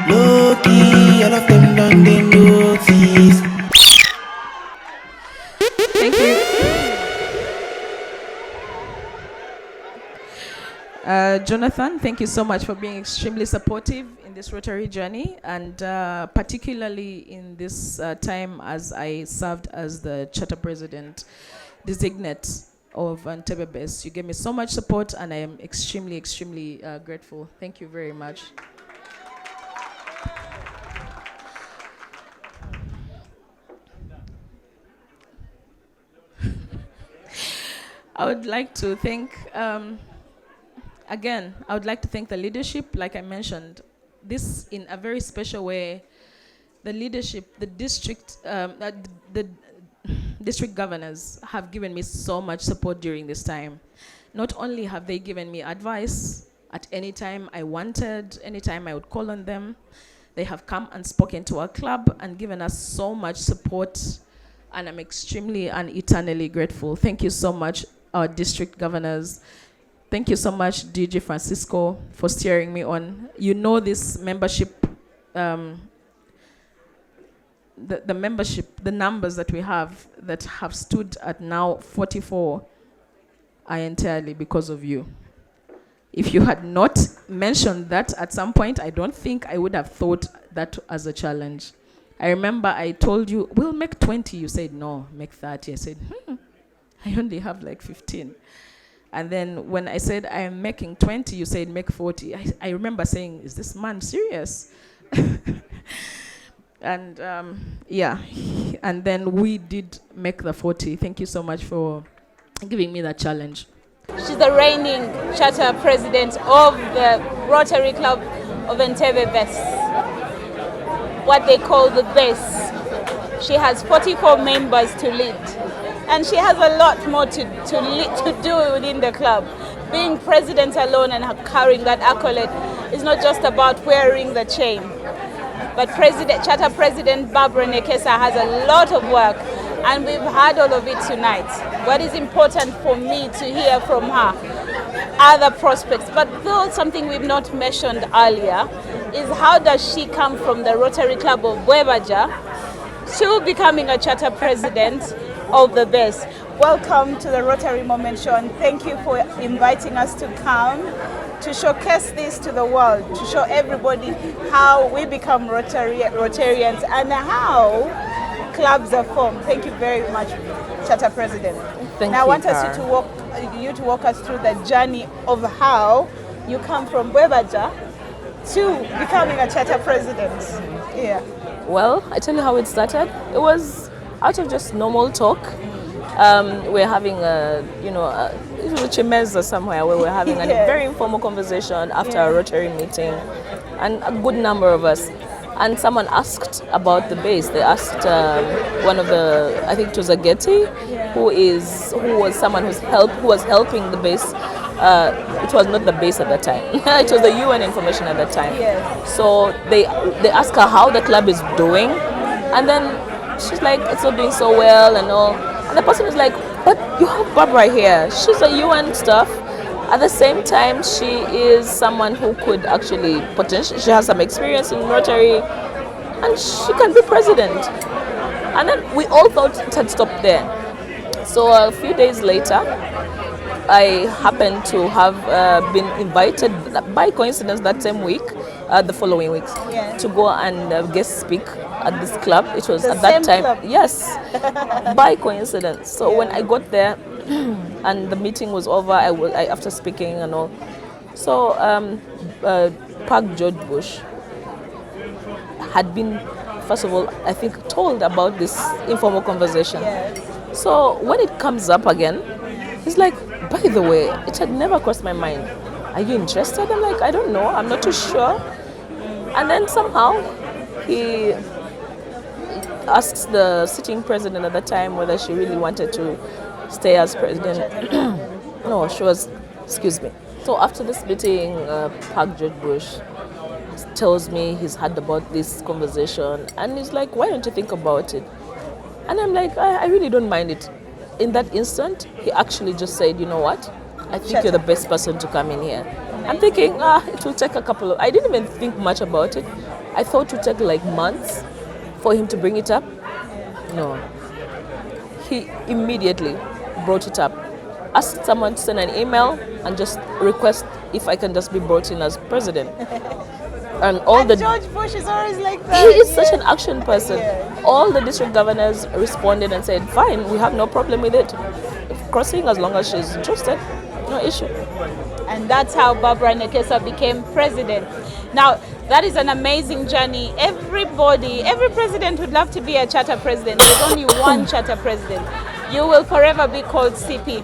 Low-key, all of them done the notice. Thank you. Jonathan, thank you so much for being extremely supportive in this Rotary journey, and particularly in this time as I served as the charter president designate of Entebbe Base. You gave me so much support, and I am extremely, extremely grateful. Thank you very much. I would like to thank Again, I would like to thank the leadership, like I mentioned, this in a very special way. The leadership, the district governors have given me so much support during this time. Not only have they given me advice at any time I wanted, any time I would call on them, they have come and spoken to our club and given us so much support, and I'm extremely and eternally grateful. Thank you so much, our district governors. Thank you so much, DJ Francisco, for steering me on. You know this membership, the membership, the numbers that we have that have stood at now 44 are entirely because of you. If you had not mentioned that at some point, I don't think I would have thought that as a challenge. I remember I told you, we'll make 20. You said, no, make 30. I said, I only have like 15. And then when I said, I am making 20, you said, make 40. I remember saying, is this man serious? And yeah, and then we did make the 40. Thank you so much for giving me that challenge. She's the reigning charter president of the Rotary Club of Entebbe Base, what they call the base. She has 44 members to lead, and she has a lot more to do within the club. Being president alone and carrying that accolade is not just about wearing the chain, but Charter President Barbara Nekesa has a lot of work, and we've had all of it tonight. What is important for me to hear from her, other prospects, but though something we've not mentioned earlier, is how does she come from the Rotary Club of Bwebaja to becoming a charter president of the base. Welcome to the Rotary Moment Show, and thank you for inviting us to come to showcase this to the world, to show everybody how we become Rotarians and how clubs are formed. Thank you very much, Charter President. Thank now you, I want you to walk us through the journey of how you come from Bwebaja to becoming a charter president. Yeah. Well, I tell you how it started. It was out of just normal talk. We're having it was a chimeza somewhere where we're having a very informal conversation after a Rotary meeting, and a good number of us. And someone asked about the base. They asked one of the, I think it was Ageti, who was someone who was helping the base. It was not the base at that time. It was the UN information at that time. So they asked her how the club is doing, and then she's like, it's not doing so well and all. And the person is like, but you have Barbara here. She's a UN staff. At the same time, she is someone who could actually potentially, she has some experience in Rotary, and she can be president. And then we all thought it had stopped there. So a few days later, I happened to have been invited by coincidence that same week, the following week, to go and guest speak at this club. It was at that time, yes, by coincidence. So when I got there and the meeting was over, I after speaking and all. So Park George Bush had been, first of all, I think, told about this informal conversation. So when it comes up again, he's like, by the way, it had never crossed my mind. Are you interested? I'm like, I don't know. I'm not too sure. And then somehow he asks the sitting president at the time whether she really wanted to stay as president. No, she was, excuse me. So after this meeting, Park George Bush tells me he's had about this conversation, and he's like, why don't you think about it? And I'm like, I really don't mind it. In that instant, he actually just said, you know what? I think you're the best person to come in here. I'm thinking, it will take a couple of, I didn't even think much about it. I thought it would take like months for him to bring it up. No. He immediately brought it up. Asked someone to send an email and just request if I can just be brought in as president. And George Bush is always like that. He is such an action person. All the district governors responded and said, fine, we have no problem with it. Crossing as long as she's interested, no issue. And that's how Barbara Nekesa became president. Now, that is an amazing journey. Every president would love to be a charter president. There's only one charter president. You will forever be called CP.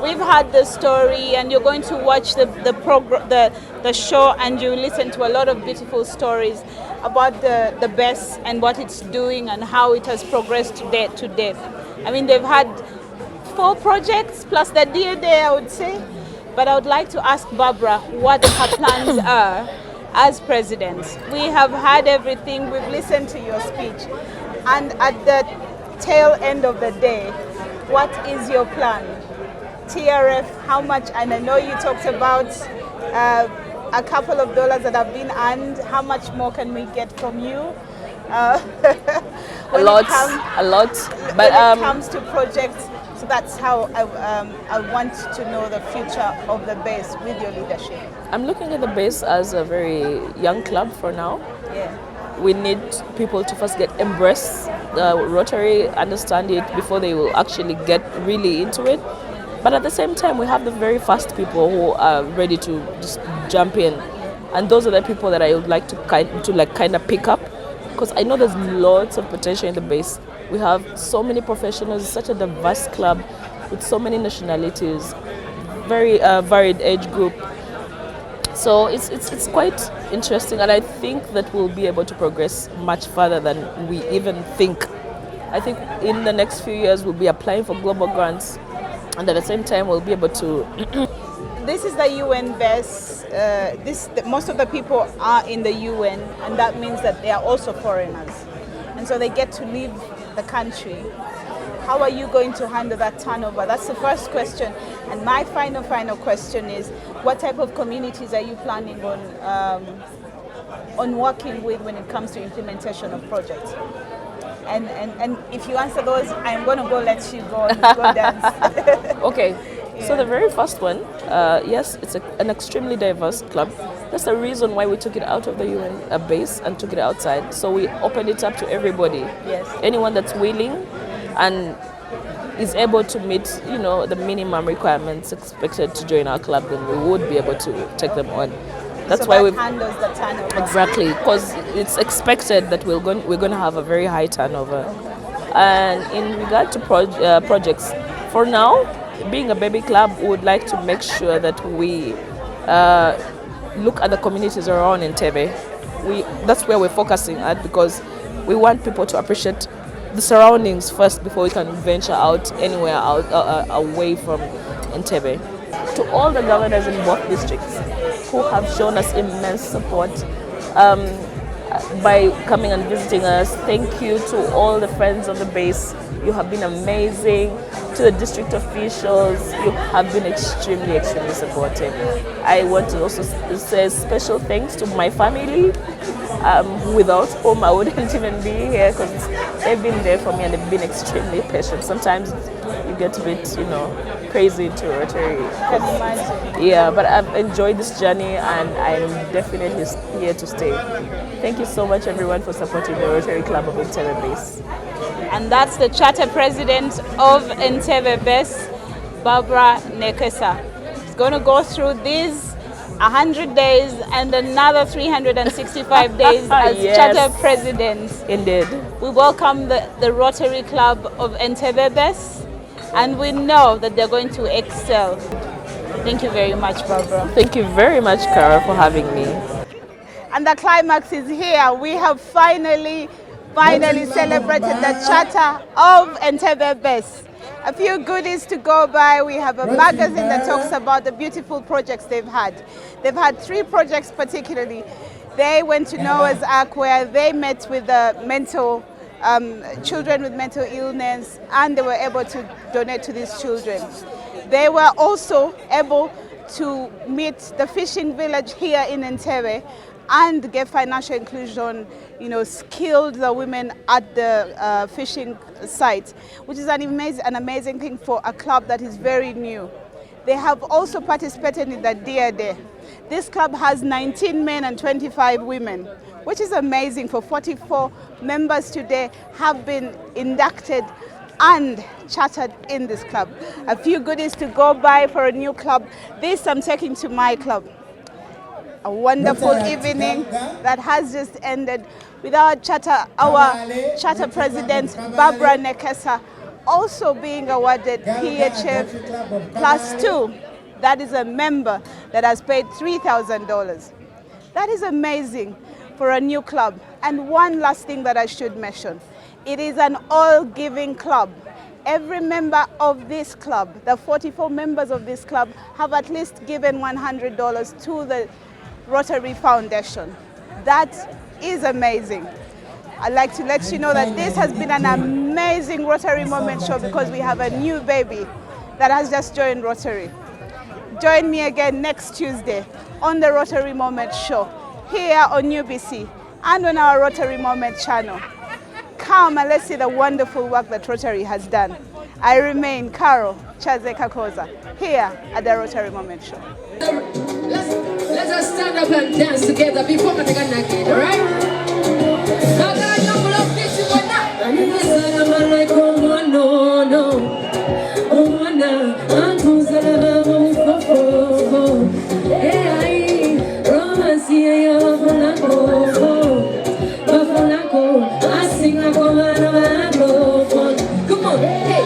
we've had the story, and you're going to watch the show, and you listen to a lot of beautiful stories about the best and what it's doing and how it has progressed to date. I mean, they've had 4 projects plus the day, I would say. But I would like to ask Barbara what her plans are as president. We have had everything, we've listened to your speech, and at the tail end of the day, what is your plan? TRF, how much? And I know you talked about a couple of dollars that have been earned. How much more can we get from you? A lot. But when it comes to projects, so that's how I want to know the future of the base with your leadership. I'm looking at the base as a very young club for now. Yeah. We need people to first embrace the Rotary, understand it before they will actually get really into it. But at the same time, we have the very fast people who are ready to just jump in, and those are the people that I would like to kind of pick up, because I know there's lots of potential in the base. We have so many professionals, such a diverse club with so many nationalities, very varied age group. So it's quite interesting, and I think that we'll be able to progress much further than we even think. I think in the next few years we'll be applying for global grants, and at the same time we'll be able to. This is the UN base. Most of the people are in the UN, and that means that they are also foreigners, and so they get to leave the country. How are you going to handle that turnover? That's the first question. And my final question is, what type of communities are you planning on working with when it comes to implementation of projects? And if you answer those, I'm going to let you go and go dance. Okay. Yeah. So the very first one, yes, it's an extremely diverse club. That's the reason why we took it out of the UN base and took it outside. So we opened it up to everybody. Yes. Anyone that's willing and is able to meet, the minimum requirements expected to join our club, then we would be able to take them on. That's why we handles the turnover. Exactly, because it's expected that we're going to have a very high turnover. And in regard to projects, for now, being a baby club, we would like to make sure that we look at the communities around Entebbe. That's where we're focusing at, because we want people to appreciate the surroundings first before we can venture out anywhere away from Entebbe. To all the governors in both districts who have shown us immense support by coming and visiting us, thank you to all the friends of the base. You have been amazing. To the district officials, you have been extremely supportive. I want to also say special thanks to my family, without whom I wouldn't even be here, because they've been there for me and they've been extremely patient. Sometimes you get a bit, crazy into Rotary. Yeah, but I've enjoyed this journey and I'm definitely here to stay. Thank you so much, everyone, for supporting the Rotary Club of Entebbe Base. And that's the Charter President of Entebbe Base, Barbara Nesa. It's going to go through these 100 days and another 365 days as Yes. Charter President. Indeed. We welcome the Rotary Club of Entebbe Base, and we know that they're going to excel. Thank you very much, Barbara. Thank you very much, Cara, for having me. And the climax is here. We have finally celebrated the Charter of Entebbe Base. A few goodies to go by. We have a magazine that talks about the beautiful projects they've had. They've had 3 projects particularly. They went to Noah's Ark, where they met with the children with mental illness, and they were able to donate to these children. They were also able to meet the fishing village here in Entebbe and get financial inclusion, skilled the women at the fishing site, which is an amazing thing for a club that is very new. They have also participated in the Deer Day. This club has 19 men and 25 women, which is amazing. For 44 members today have been inducted and chartered in this club. A few goodies to go by for a new club. This I'm taking to my club. A wonderful evening that has just ended with our charter president, Barbara Nesa, also being awarded PHF plus 2. That is a member that has paid $3,000. That is amazing for a new club. And one last thing that I should mention. It is an all-giving club. Every member of this club, the 44 members of this club, have at least given $100 to the Rotary Foundation. That is amazing. I'd like to let you know that this has been an amazing Rotary Moment show because we have a new baby that has just joined Rotary. Join me again next Tuesday on the Rotary Moment show here on UBC and on our Rotary Moment channel. Come and let's see the wonderful work that Rotary has done. I remain Carol Chazekakoza here at the Rotary Moment show. Let us stand up and dance together before we begin again, alright? Come on, hey!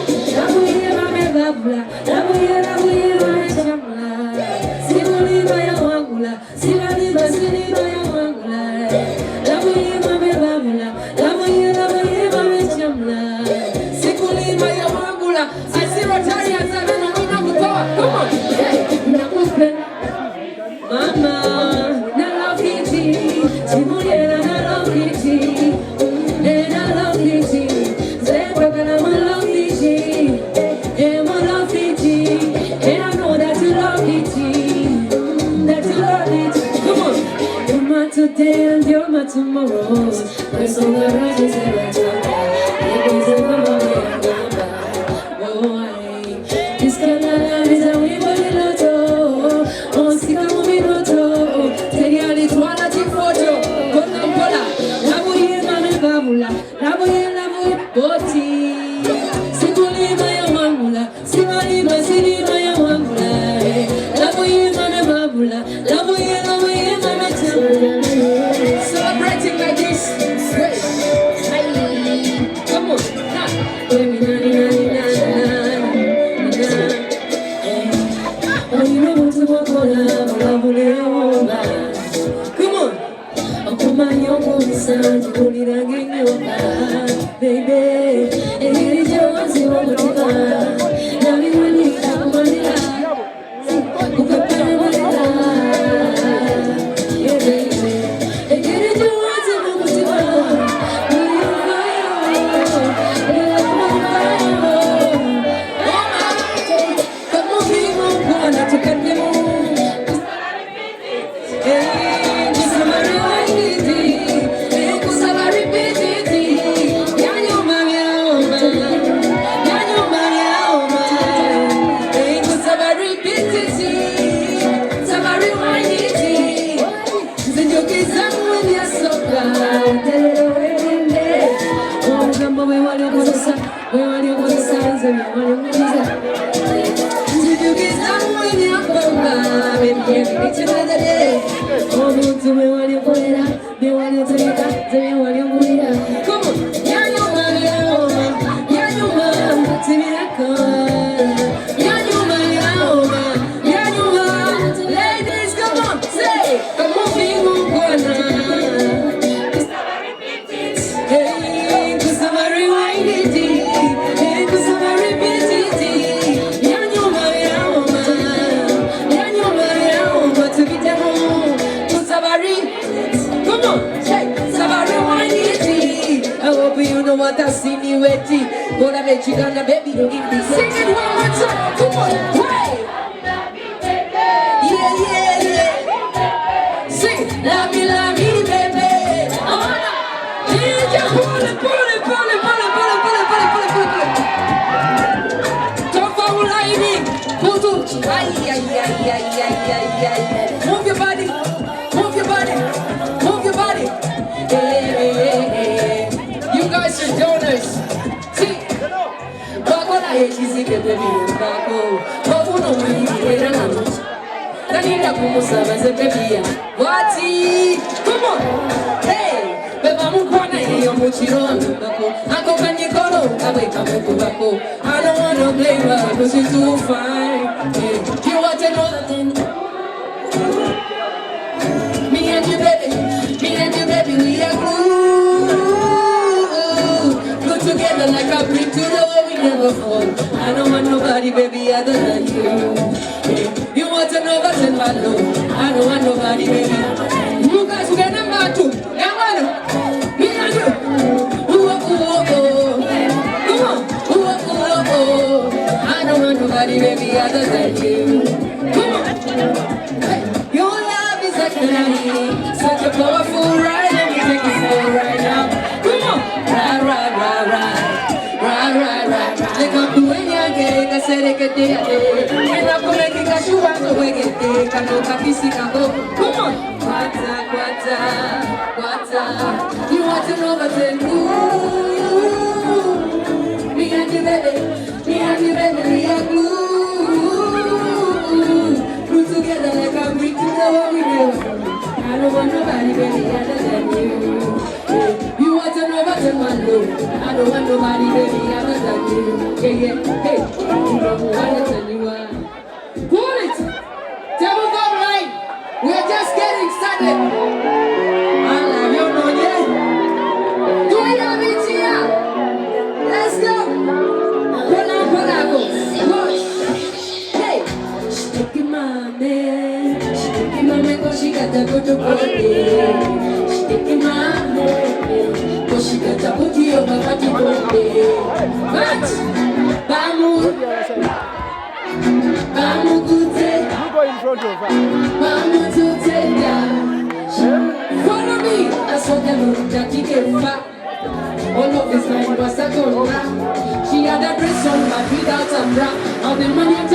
Today and you're my tomorrow. There's all the rises and I talk. This kind of love is a way for the lotto. On Sika Minuto. Tell you one at your photo. Pola. Labu ye mame babula. Labu ye boti. Sikuli maya wangula. Simali masini maya wangula. Labu ye mame babula. Labu ye mame chama. Celebrating like this. Come on. Come on. Baby, and Chicana baby, sing it one more time. Come on, hey! Yeah. Sing, love me, baby. Pull it. Don't follow lightning. Ay. Move your body. Hey. You guys are donors. Come on, hey, beba mukwana iyo muchiro, ako kanyikolo I don't want to blame her, cause she's too fine. You want to know that thing? Me and you, baby, we are glue together like a brick to the wall, we never fall. I don't want nobody, baby, other than you. You want to know what's in my love? I don't want nobody, baby. You guys who get them back too. Yeah, man. Me and you. Ooh, ooh, ooh. Come on. Ooh, ooh, ooh. I don't want nobody, baby, other than you. Come on. Hey. Your love is like an such a powerful ride. Let me take it slow right now. Come on. Ride, ride, ride, ride. Ride, ride, ride, ride. They come to any again. I said they could do it. And I'm going to make it show up the way it did. Come on. Quata, quata, quata. You want to know what's in ooh. Me and you, baby. Me and you, baby. We are glue together like a brick to the wall we never. I don't want nobody, baby, other than you. You want to know what's in my love? I don't want nobody, baby, other than you. Hey, hey, you know who I tell you why. Pull it! Table God right! We're just getting started! I love you, no, yeah? Do we have it here? Let's go! Polaco! Watch! Hey! She taking my man. She taking my man cause she got the good body. She taking my man cause she got the booty of a fatty body. What? Bamu! Bamu Gute! Bamu Gute! Follow me! I saw them that he came back. All of his mind was a gun. She had a dress on but without a bra. All the money I'm